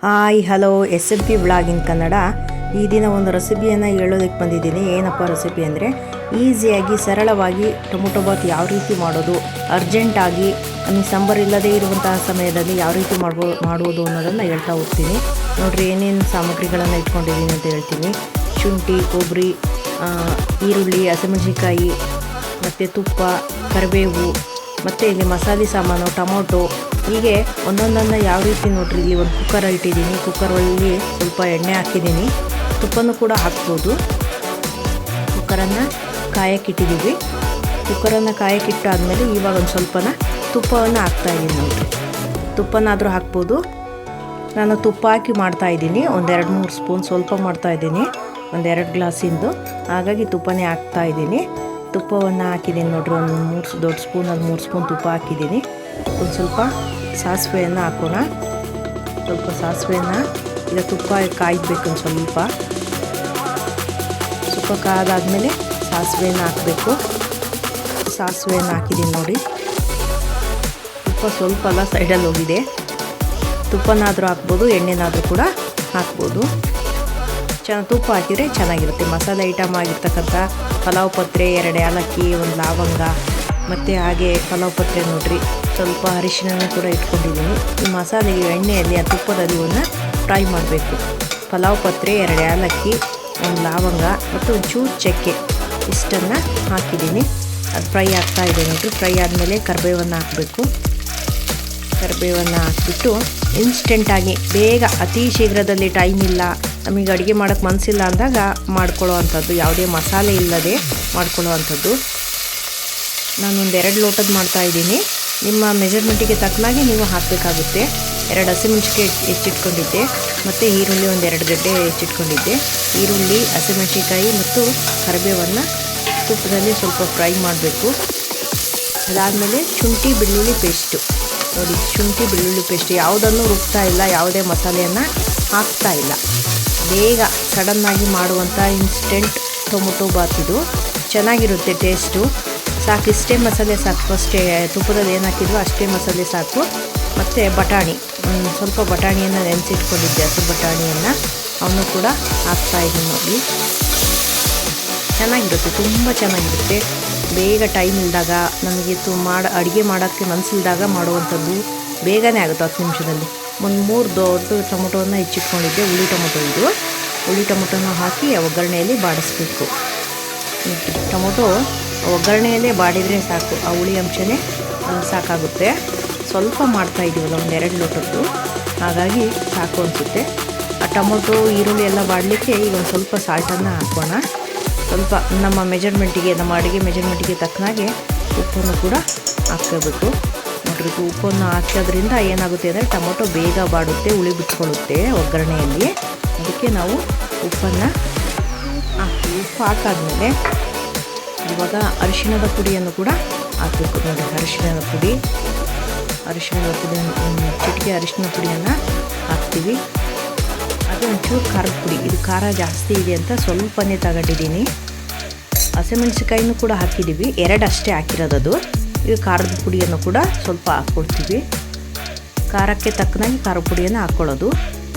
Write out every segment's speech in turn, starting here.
Hi hello SMP blog in Kannada. ಈ ದಿನ ಒಂದು ರೆಸಿಪಿಯನ್ನು ಹೇಳೋದಕ್ಕೆ ಬಂದಿದ್ದೀನಿ. ಏನಪ್ಪ ರೆಸಿಪಿ ಅಂದರೆ ಈಸಿಯಾಗಿ ಸರಳವಾಗಿ ಟೊಮೊಟೊ ಬಾತ್ ಯಾವ ರೀತಿ ಮಾಡೋದು, ಅರ್ಜೆಂಟಾಗಿ ನಮಗೆ ಸಾಂಬಾರು ಇಲ್ಲದೇ ಇರುವಂತಹ ಸಮಯದಲ್ಲಿ ಯಾವ ರೀತಿ ಮಾಡುವುದು ಅನ್ನೋದನ್ನು ಹೇಳ್ತಾ ಹೋಗ್ತೀನಿ. ನೋಡಿರಿ ಏನೇನು ಸಾಮಗ್ರಿಗಳನ್ನು ಇಟ್ಕೊಂಡಿದ್ದೀನಿ ಅಂತ ಹೇಳ್ತೀನಿ. ಶುಂಠಿ, ಕೊಬ್ಬರಿ, ಈರುಳ್ಳಿ, ಹಸಿಮೆಣಸಿನ್ಕಾಯಿ ಮತ್ತು ತುಪ್ಪ, ಕರಿಬೇವು ಮತ್ತು ಇಲ್ಲಿ ಮಸಾಲೆ ಸಾಮಾನು, ಟೊಮೊಟೊ, ಹೀಗೆ ಒಂದೊಂದನ್ನು ಯಾವ ರೀತಿ ನೋಡ್ರಿ. ಇಲ್ಲಿ ಒಂದು ಕುಕ್ಕರ್ ಇಟ್ಟಿದ್ದೀನಿ. ಕುಕ್ಕರಲ್ಲಿ ಸ್ವಲ್ಪ ಎಣ್ಣೆ ಹಾಕಿದ್ದೀನಿ. ತುಪ್ಪನೂ ಕೂಡ ಹಾಕ್ಬೋದು. ಕುಕ್ಕರನ್ನು ಕಾಯಕ್ಕಿಟ್ಟಿದ್ದೀವಿ. ಕುಕ್ಕರನ್ನು ಕಾಯಕ್ಕಿಟ್ಟಾದಮೇಲೆ ಇವಾಗ ಒಂದು ಸ್ವಲ್ಪನ ತುಪ್ಪವನ್ನು ಹಾಕ್ತಾಯಿದ್ದೀನಿ ನೋಡಿರಿ. ತುಪ್ಪನಾದರೂ ಹಾಕ್ಬೋದು. ನಾನು ತುಪ್ಪ ಹಾಕಿ ಮಾಡ್ತಾಯಿದ್ದೀನಿ. ಒಂದು 2-3 ಸ್ಪೂನ್ ಸ್ವಲ್ಪ ಮಾಡ್ತಾಯಿದ್ದೀನಿ. ಒಂದು 2 ಗ್ಲಾಸಿಂದು, ಹಾಗಾಗಿ ತುಪ್ಪನೇ ಹಾಕ್ತಾಯಿದ್ದೀನಿ. ತುಪ್ಪವನ್ನು ಹಾಕಿದ್ದೀನಿ ನೋಡ್ರಿ. ಒಂದು 3 ದೊಡ್ಡ ಸ್ಪೂನಲ್ಲಿ 3 ಸ್ಪೂನ್ ತುಪ್ಪ ಹಾಕಿದ್ದೀನಿ. ಒಂದು ಸ್ವಲ್ಪ ಸಾಸಿವೆಯನ್ನು ಹಾಕೋಣ. ಸ್ವಲ್ಪ ಸಾಸಿವೆಯನ್ನು ಈಗ ತುಪ್ಪ ಕಾಯ್ಬೇಕು. ಒಂದು ಸ್ವಲ್ಪ ಕಾದಾದಮೇಲೆ ಸಾಸಿವೆಯನ್ನು ಹಾಕಬೇಕು. ಸಾಸಿವೆಯನ್ನು ಹಾಕಿದ್ದೀನಿ ನೋಡಿ. ತುಪ್ಪ ಸ್ವಲ್ಪ ಎಲ್ಲ ಸೈಡಲ್ಲಿ ಹೋಗಿದೆ. ತುಪ್ಪನಾದರೂ ಹಾಕ್ಬೋದು, ಎಣ್ಣೆನಾದರೂ ಕೂಡ ಹಾಕ್ಬೋದು. ತುಪ್ಪ ಹಾಕಿದರೆ ಚೆನ್ನಾಗಿರುತ್ತೆ. ಮಸಾಲೆ ಐಟಮ್ ಆಗಿರ್ತಕ್ಕಂಥ ಪಲಾವ್ ಪತ್ರೆ, 2 ಏಲಕ್ಕಿ, 1 ಲವಂಗ ಮತ್ತು ಹಾಗೆ ಪಲಾವ್ ಪತ್ರೆ ನೋಡ್ರಿ. ಸ್ವಲ್ಪ ಅರಿಶಿನ ಕೂಡ ಇಟ್ಕೊಂಡಿದ್ದೀನಿ. ಈ ಮಸಾಲೆ ಎಣ್ಣೆಯಲ್ಲಿ ಆ ತುಪ್ಪದಲ್ಲಿ ಇವನ್ನ ಫ್ರೈ ಮಾಡಬೇಕು. ಪಲಾವ್ ಪತ್ರೆ, 2 ಏಲಕ್ಕಿ, 1 ಲವಂಗ ಮತ್ತು ಒಂಚೂರು ಚಕ್ಕೆ ಇಷ್ಟನ್ನು ಹಾಕಿದ್ದೀನಿ. ಅದು ಫ್ರೈ ಆಗ್ತಾಯಿದೆ ನೋಡಿರಿ. ಫ್ರೈ ಆದಮೇಲೆ ಕರಿಬೇವನ್ನು ಹಾಕಬೇಕು. ಕರಿಬೇವನ್ನು ಹಾಕಿಬಿಟ್ಟು ಇನ್ಸ್ಟೆಂಟಾಗಿ ಬೇಗ, ಅತಿ ಶೀಘ್ರದಲ್ಲಿ ಟೈಮ್ ಇಲ್ಲ, ನಮಗೆ ಅಡುಗೆ ಮಾಡೋಕ್ಕೆ ಮನಸ್ಸಿಲ್ಲ ಅಂದಾಗ ಮಾಡ್ಕೊಳ್ಳೋ ಅಂಥದ್ದು, ಯಾವುದೇ ಮಸಾಲೆ ಇಲ್ಲದೆ ಮಾಡ್ಕೊಳ್ಳೋ ಅಂಥದ್ದು. ನಾನೊಂದು 2 ಲೋಟದ ಮಾಡ್ತಾಯಿದ್ದೀನಿ. ನಿಮ್ಮ ಮೆಜರ್ಮೆಂಟಿಗೆ ತಕ್ಕನಾಗಿ ನೀವು ಹಾಕಬೇಕಾಗುತ್ತೆ. 2 ಹಸಿಮೆಣಸಿನ್ಕಾಯಿ ಹೆಚ್ಚಿಟ್ಕೊಂಡಿದ್ದೆ ಮತ್ತು ಈರುಳ್ಳಿ ಒಂದು 2 ಗಡ್ಡೆ ಹೆಚ್ಚಿಟ್ಕೊಂಡಿದ್ದೆ. ಈರುಳ್ಳಿ, ಹಸಿಮೆಣಸಿನ್ಕಾಯಿ ಮತ್ತು ಕರಿಬೇವನ್ನು ತುಪ್ಪದಲ್ಲಿ ಸ್ವಲ್ಪ ಫ್ರೈ ಮಾಡಬೇಕು. ಅದಾದಮೇಲೆ ಶುಂಠಿ ಬೆಳ್ಳುಳ್ಳಿ ಪೇಸ್ಟು ನೋಡಿ. ಶುಂಠಿ ಬೆಳ್ಳುಳ್ಳಿ ಪೇಸ್ಟ್ ಯಾವುದನ್ನು ರುಬ್ತಾ ಇಲ್ಲ, ಯಾವುದೇ ಮಸಾಲೆಯನ್ನು ಹಾಕ್ತಾ ಇಲ್ಲ. ಬೇಗ ಸಡನ್ನಾಗಿ ಮಾಡುವಂಥ ಇನ್ಸ್ಟೆಂಟ್ ಟೊಮೊಟೊ ಬಾತ್ ಇದು. ಚೆನ್ನಾಗಿರುತ್ತೆ ಟೇಸ್ಟು. ಸಾಕು, ಇಷ್ಟೇ ಮಸಾಲೆ ಸಾಕು. ಅಷ್ಟೇ ತುಪ್ಪದಲ್ಲಿ ಏನು ಹಾಕಿದ್ವೋ ಅಷ್ಟೇ ಮಸಾಲೆ ಸಾಕು. ಮತ್ತು ಬಟಾಣಿ, ಸ್ವಲ್ಪ ಬಟಾಣಿಯನ್ನು ನೆನೆಸಿಟ್ಕೊಂಡಿದ್ದೆ, ಹಸಿರು ಬಟಾಣಿಯನ್ನು, ಅವನು ಕೂಡ ಹಾಕ್ತಾಯಿದ್ದೀನಿ ನೋಡಿ. ಚೆನ್ನಾಗಿರುತ್ತೆ, ತುಂಬ ಚೆನ್ನಾಗಿರುತ್ತೆ. ಬೇಗ ಟೈಮ್ ಇಲ್ದಾಗ, ನಮಗೆ ಅಡುಗೆ ಮಾಡೋಕ್ಕೆ ಮನಸ್ಸಿಲ್ದಾಗ ಮಾಡುವಂಥದ್ದು ಬೇಗನೆ ಆಗುತ್ತೆ. 10 ನಿಮಿಷದಲ್ಲಿ. ಒಂದು 3 ದೊಡ್ಡ ಟೊಮೊಟೊವನ್ನು ಹೆಚ್ಚಿಟ್ಕೊಂಡಿದ್ದೆ. ಹುಳಿ ಟೊಮೊಟೊನ ಹಾಕಿ ಒಗ್ಗರಣೆಯಲ್ಲಿ ಬಾಡಿಸ್ಬೇಕು. ಟೊಮೊಟೊ ಒಗ್ಗರಣೆಯಲ್ಲೇ ಬಾಡಿದರೆ ಸಾಕು, ಆ ಹುಳಿ ಅಂಶನೇ ಸಾಕಾಗುತ್ತೆ. ಸ್ವಲ್ಪ ಮಾಡ್ತಾಯಿದ್ದೀವಲ್ಲ, ಒಂದು 2 ಲೋಟದ್ದು, ಹಾಗಾಗಿ ಸಾಕು ಅನಿಸುತ್ತೆ. ಆ ಟೊಮೊಟೊ, ಈರುಳ್ಳಿ ಎಲ್ಲ ಬಾಡಲಿಕ್ಕೆ ಈಗ ಒಂದು ಸ್ವಲ್ಪ ಸಾಲ್ಟನ್ನು ಹಾಕೋಣ. ಸ್ವಲ್ಪ ನಮ್ಮ ಮೆಜರ್ಮೆಂಟಿಗೆ, ನಮ್ಮ ಅಡುಗೆ ಮೆಜರ್ಮೆಂಟಿಗೆ ತಕ್ಕನಾಗೆ ಉಪ್ಪನ್ನು ಕೂಡ ಹಾಕ್ಕೋಬೇಕು. ನೋಡ್ರಿ, ಉಪ್ಪನ್ನು ಹಾಕೋದ್ರಿಂದ ಏನಾಗುತ್ತೆ ಅಂದರೆ ಟೊಮೊಟೊ ಬೇಗ ಬಾಡುತ್ತೆ, ಹುಳಿ ಬಿಟ್ಕೊಳ್ಳುತ್ತೆ ಒಗ್ಗರಣೆಯಲ್ಲಿ. ಅದಕ್ಕೆ ನಾವು ಉಪ್ಪನ್ನು ಹಾಕ್ತೀವಿ. ಉಪ್ಪು ಹಾಕಾದ್ಮೇಲೆ ಇವಾಗ ಅರಿಶಿಣದ ಪುಡಿಯನ್ನು ಕೂಡ ಹಾಕಬೇಕು ನೋಡಿ. ಅರಿಶಿಣದ ಪುಡಿ, ಚಿಟಿಕೆ ಅರಿಶಿಣ ಪುಡಿಯನ್ನು ಹಾಕ್ತೀವಿ. ಅದು ಒಂಚೂರು ಖಾರದ ಪುಡಿ. ಇದು ಖಾರ ಜಾಸ್ತಿ ಇದೆ ಅಂತ ಸ್ವಲ್ಪನೇ ತಗೊಂಡಿದ್ದೀನಿ. ಹಸಿಮೆಣಸಿನ್ಕಾಯಿನೂ ಕೂಡ ಹಾಕಿದ್ದೀವಿ, 2 ಅಷ್ಟೇ ಹಾಕಿರೋದು. ಈಗ ಖಾರದ ಪುಡಿಯನ್ನು ಕೂಡ ಸ್ವಲ್ಪ ಹಾಕ್ಕೊಳ್ತೀವಿ. ಖಾರಕ್ಕೆ ತಕ್ಕನಾಗಿ ಖಾರದ ಪುಡಿಯನ್ನು ಹಾಕ್ಕೊಳ್ಳೋದು.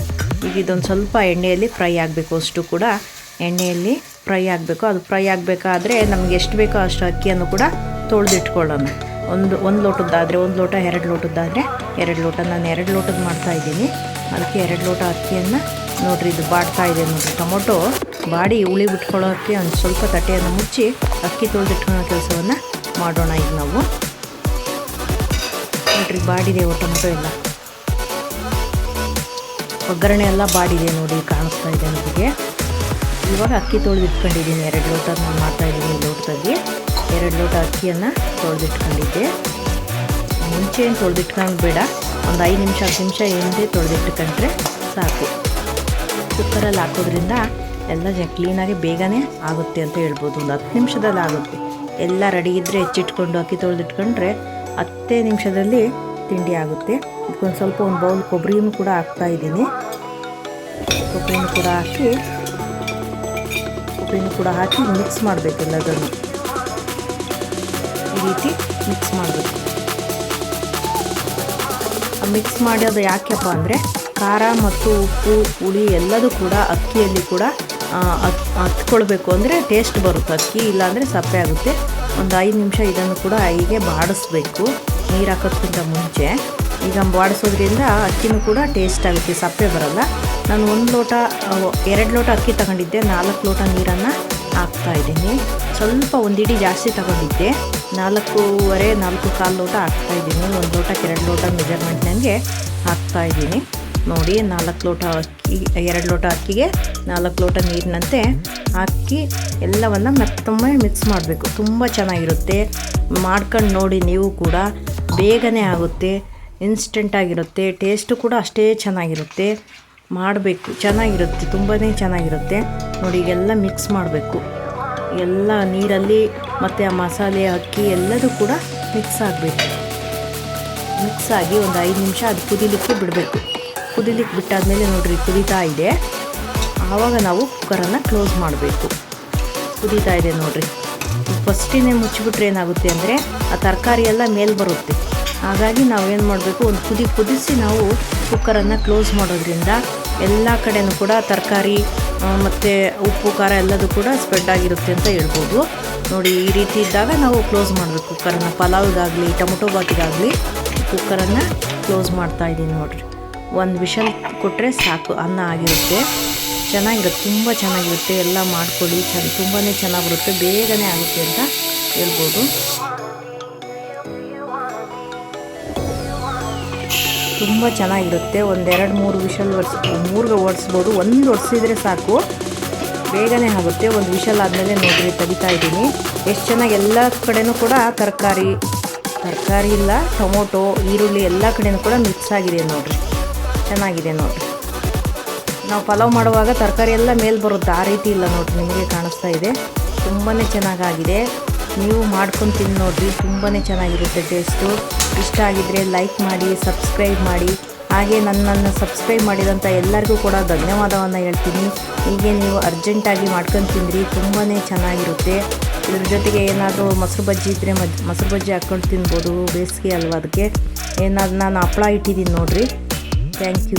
ಈಗ ಇದೊಂದು ಸ್ವಲ್ಪ ಎಣ್ಣೆಯಲ್ಲಿ ಫ್ರೈ ಆಗಬೇಕು. ಅಷ್ಟು ಕೂಡ ಎಣ್ಣೆಯಲ್ಲಿ ಫ್ರೈ ಆಗಬೇಕು. ಅದು ಫ್ರೈ ಆಗಬೇಕಾದ್ರೆ ನಮಗೆ ಎಷ್ಟು ಬೇಕೋ ಅಷ್ಟು ಅಕ್ಕಿಯನ್ನು ಕೂಡ ತೊಳೆದಿಟ್ಕೊಳ್ಳೋಣ. ಒಂದು ಲೋಟದ್ದಾದರೆ 1 ಲೋಟ, 2 ಲೋಟದ್ದಾದರೆ 2 ಲೋಟ. ನಾನು 2 ಲೋಟದ್ದು ಮಾಡ್ತಾಯಿದ್ದೀನಿ. ಅದಕ್ಕೆ 2 ಲೋಟ ಅಕ್ಕಿಯನ್ನು ನೋಡಿರಿ. ಇದು ಬಾಡ್ತಾ ಇದೆ ನೋಡಿರಿ. ಟೊಮೊಟೊ ಬಾಡಿ ಹುಳಿ ಬಿಟ್ಕೊಳ್ಳೋಕ್ಕೆ ಒಂದು ಸ್ವಲ್ಪ ತಟ್ಟೆಯನ್ನು ಮುಚ್ಚಿ ಅಕ್ಕಿ ತೊಳೆದಿಟ್ಕೊಳ್ಳೋ ಕೆಲಸವನ್ನು ಮಾಡೋಣ. ಈಗ ನಾವು ನೋಡಿರಿ, ಬಾಡಿದೆ ಟೊಮೊಟೊ ಎಲ್ಲ, ಒಗ್ಗರಣೆ ಎಲ್ಲ ಬಾಡಿದೆ ನೋಡಿ, ಕಾಣಿಸ್ತಾ ಇದೆ ನಮಗೆ. ಇವಾಗ ಅಕ್ಕಿ ತೊಳೆದಿಟ್ಕೊಂಡಿದ್ದೀನಿ. 2 ಲೋಟ ನಾನು ಮಾಡ್ತಾಯಿದ್ದೀನಿ. ಈ ಲೋಟದಲ್ಲಿ 2 ಲೋಟ ಅಕ್ಕಿಯನ್ನು ತೊಳೆದಿಟ್ಕೊಂಡಿದ್ದೆ. ಮುಂಚೆ ಏನು ತೊಳೆದಿಟ್ಕೊಂಡು ಬೇಡ, ಒಂದು 5 ನಿಮಿಷ 10 ನಿಮಿಷ ಹಿಂದೆ ತೊಳೆದಿಟ್ಕೊಂಡ್ರೆ ಸಾಕು. ಕುಕ್ಕರಲ್ಲಿ ಹಾಕೋದ್ರಿಂದ ಎಲ್ಲ ಕ್ಲೀನಾಗಿ ಬೇಗನೆ ಆಗುತ್ತೆ ಅಂತ ಹೇಳ್ಬೋದು. ಒಂದು 10 ನಿಮಿಷದಲ್ಲಿ ಆಗುತ್ತೆ. ಎಲ್ಲ ರೆಡಿ ಇದ್ದರೆ ಹೆಚ್ಚಿಟ್ಕೊಂಡು ಅಕ್ಕಿ ತೊಳೆದಿಟ್ಕೊಂಡ್ರೆ 10 ನಿಮಿಷದಲ್ಲಿ ತಿಂಡಿ ಆಗುತ್ತೆ. ಇದಕ್ಕೊಂದು ಸ್ವಲ್ಪ ಒಂದು ಬೌಲ್ ಕೊಬ್ಬರಿನೂ ಕೂಡ ಹಾಕ್ತಾಯಿದ್ದೀನಿ. ಕೊಬ್ಬರಿನೂ ಕೂಡ ಹಾಕಿ ಮಿಕ್ಸ್ ಮಾಡಬೇಕು. ಎಲ್ಲದನ್ನು ಈ ರೀತಿ ಮಿಕ್ಸ್ ಮಾಡಬೇಕು. ಮಿಕ್ಸ್ ಮಾಡಿ ಅದು ಯಾಕೆಪ್ಪ ಅಂದರೆ ಖಾರ ಮತ್ತು ಉಪ್ಪು ಹುಳಿ ಎಲ್ಲದೂ ಕೂಡ ಅಕ್ಕಿಯಲ್ಲಿ ಕೂಡ ಹತ್ಕೊಳ್ಬೇಕು ಅಂದರೆ ಟೇಸ್ಟ್ ಬರುತ್ತೆ. ಅಕ್ಕಿ ಇಲ್ಲಾಂದರೆ ಸಪ್ಪೆ ಆಗುತ್ತೆ. ಒಂದು 5 ನಿಮಿಷ ಇದನ್ನು ಕೂಡ ಹೀಗೆ ಬಾಡಿಸ್ಬೇಕು ನೀರು ಹಾಕೋದ್ಕಿಂತ ಮುಂಚೆ. ಈಗ ಬಾಡಿಸೋದ್ರಿಂದ ಅಕ್ಕಿನೂ ಕೂಡ ಟೇಸ್ಟ್ ಆಗುತ್ತೆ, ಸಪ್ಪೆ ಬರಲ್ಲ. ನಾನು 2 ಲೋಟ ಅಕ್ಕಿ ತಗೊಂಡಿದ್ದೆ, 4 ಲೋಟ ನೀರನ್ನು ಹಾಕ್ತಾಯಿದ್ದೀನಿ. ಸ್ವಲ್ಪ ಒಂದಿಡಿ ಜಾಸ್ತಿ ತಗೊಂಡಿದ್ದೆ, 4.25 ಲೋಟ ಹಾಕ್ತಾಯಿದ್ದೀನಿ. 1 ಲೋಟಕ್ಕೆ 2 ಲೋಟ ಮೆಜರ್ಮೆಂಟ್ ನನಗೆ ಹಾಕ್ತಾಯಿದ್ದೀನಿ. ನೋಡಿ 4 ಲೋಟ ಅಕ್ಕಿ, 2 ಲೋಟ ಅಕ್ಕಿಗೆ 4 ಲೋಟ ನೀರಿನಂತೆ ಹಾಕಿ ಎಲ್ಲವನ್ನು ಮತ್ತೊಮ್ಮೆ ಮಿಕ್ಸ್ ಮಾಡಬೇಕು. ತುಂಬ ಚೆನ್ನಾಗಿರುತ್ತೆ, ಮಾಡ್ಕೊಂಡು ನೋಡಿ ನೀವು ಕೂಡ. ಬೇಗನೆ ಆಗುತ್ತೆ, ಇನ್ಸ್ಟೆಂಟಾಗಿರುತ್ತೆ, ಟೇಸ್ಟು ಕೂಡ ಅಷ್ಟೇ ಚೆನ್ನಾಗಿರುತ್ತೆ. ಮಾಡಬೇಕು, ಚೆನ್ನಾಗಿರುತ್ತೆ, ತುಂಬಾ ಚೆನ್ನಾಗಿರುತ್ತೆ. ನೋಡಿ ಈಗೆಲ್ಲ ಮಿಕ್ಸ್ ಮಾಡಬೇಕು, ಎಲ್ಲ ನೀರಲ್ಲಿ ಮತ್ತು ಆ ಮಸಾಲೆ ಅಕ್ಕಿ ಎಲ್ಲದೂ ಕೂಡ ಮಿಕ್ಸ್ ಆಗಬೇಕು. ಮಿಕ್ಸ್ ಆಗಿ ಒಂದು 5 ನಿಮಿಷ ಅದು ಕುದಿಲಿಕ್ಕೆ ಬಿಡಬೇಕು. ಕುದಿಲಿಕ್ಕೆ ಬಿಟ್ಟಾದಮೇಲೆ ನೋಡಿರಿ ಕುದೀತಾ ಇದೆ, ಆವಾಗ ನಾವು ಕುಕ್ಕರನ್ನು ಕ್ಲೋಸ್ ಮಾಡಬೇಕು. ಕುದೀತಾ ಇದೆ ನೋಡಿರಿ. ಫಸ್ಟಿನೇ ಮುಚ್ಚಿಬಿಟ್ರೆ ಏನಾಗುತ್ತೆ ಅಂದರೆ ಆ ತರಕಾರಿ ಎಲ್ಲ ಮೇಲೆ ಬರುತ್ತೆ. ಹಾಗಾಗಿ ನಾವೇನು ಮಾಡಬೇಕು, ಒಂದು ಕುದಿಸಿ ನಾವು ಕುಕ್ಕರನ್ನು ಕ್ಲೋಸ್ ಮಾಡೋದ್ರಿಂದ ಎಲ್ಲ ಕಡೆಯೂ ಕೂಡ ತರಕಾರಿ ಮತ್ತು ಉಪ್ಪು ಖಾರ ಎಲ್ಲದೂ ಕೂಡ ಸ್ಪ್ರೆಡ್ ಆಗಿರುತ್ತೆ ಅಂತ ಹೇಳ್ಬೋದು. ನೋಡಿ ಈ ರೀತಿ ಇದ್ದಾಗ ನಾವು ಕ್ಲೋಸ್ ಮಾಡಬೇಕು ಕುಕ್ಕರನ್ನು. ಪಲಾವ್ಗಾಗಲಿ ಟೊಮೊಟೊ ಬಾತಿಗಾಗಲಿ ಕುಕ್ಕರನ್ನು ಕ್ಲೋಸ್ ಮಾಡ್ತಾಯಿದ್ದೀನಿ ನೋಡಿರಿ. 1 ವಿಷಲ್ ಕೊಟ್ಟರೆ ಸಾಕು, ಅನ್ನ ಆಗಿರುತ್ತೆ. ಚೆನ್ನಾಗಿರುತ್ತೆ, ತುಂಬ ಚೆನ್ನಾಗಿರುತ್ತೆ. ಎಲ್ಲ ಮಾಡ್ಕೊಳ್ಳಿ, ತುಂಬಾ ಚೆನ್ನಾಗಿ ಬರುತ್ತೆ, ಬೇಗನೆ ಆಗುತ್ತೆ ಅಂತ ಹೇಳ್ಬೋದು. ತುಂಬ ಚೆನ್ನಾಗಿರುತ್ತೆ. 1-2-3 ವಿಷಲ್ 3 ಹೊಡ್ಸ್ಬೋದು. 1 ಹೊಡ್ಸಿದ್ರೆ ಸಾಕು, ಬೇಗನೆ ಆಗುತ್ತೆ. 1 ವಿಷಲ್ ಆದಮೇಲೆ ನೋಡಿರಿ ತೆಗಿತಾ ಇದ್ದೀನಿ. ಎಷ್ಟು ಚೆನ್ನಾಗಿ ಎಲ್ಲ ಕಡೆಯೂ ಕೂಡ ತರಕಾರಿ ಇಲ್ಲ, ಟೊಮೊಟೊ ಈರುಳ್ಳಿ ಎಲ್ಲ ಕಡೆಯೂ ಕೂಡ ಮಿಕ್ಸ್ ಆಗಿದೆ ನೋಡಿರಿ, ಚೆನ್ನಾಗಿದೆ ನೋಡಿರಿ. ನಾವು ಪಲಾವ್ ಮಾಡುವಾಗ ತರಕಾರಿ ಎಲ್ಲ ಮೇಲೆ ಬರುತ್ತೆ, ಆ ರೀತಿ ಇಲ್ಲ ನೋಡಿರಿ, ನಿಮಗೆ ಕಾಣಿಸ್ತಾ ಇದೆ. ತುಂಬಾ ಚೆನ್ನಾಗಾಗಿದೆ. ನೀವು ಮಾಡ್ಕೊಂಡು ತಿಂದು ನೋಡಿರಿ, ತುಂಬಾ ಚೆನ್ನಾಗಿರುತ್ತೆ ಟೇಸ್ಟು. ಇಷ್ಟ ಆಗಿದ್ದರೆ ಲೈಕ್ ಮಾಡಿ, ಸಬ್ಸ್ಕ್ರೈಬ್ ಮಾಡಿ. ಹಾಗೆ ನನ್ನನ್ನು ಸಬ್ಸ್ಕ್ರೈಬ್ ಮಾಡಿದಂಥ ಎಲ್ಲರಿಗೂ ಕೂಡ ಧನ್ಯವಾದವನ್ನು ಹೇಳ್ತೀನಿ. ಹೀಗೆ ನೀವು ಅರ್ಜೆಂಟಾಗಿ ಮಾಡ್ಕೊಂಡು ತಿಂದ್ರಿ, ತುಂಬಾ ಚೆನ್ನಾಗಿರುತ್ತೆ. ಇದ್ರ ಜೊತೆಗೆ ಏನಾದರೂ ಮೊಸರು ಬಜ್ಜಿ ಇದ್ದರೆ ಮೊಸರು ಬಜ್ಜಿ ಹಾಕ್ಕೊಂಡು ತಿನ್ಬೋದು, ಬೇಸಿಗೆ ಅಲ್ವಾ ಅದಕ್ಕೆ. ಏನಾದರೂ ನಾನು ಹಪ್ಪಳ ಇಟ್ಟಿದ್ದೀನಿ ನೋಡಿರಿ. Thank you.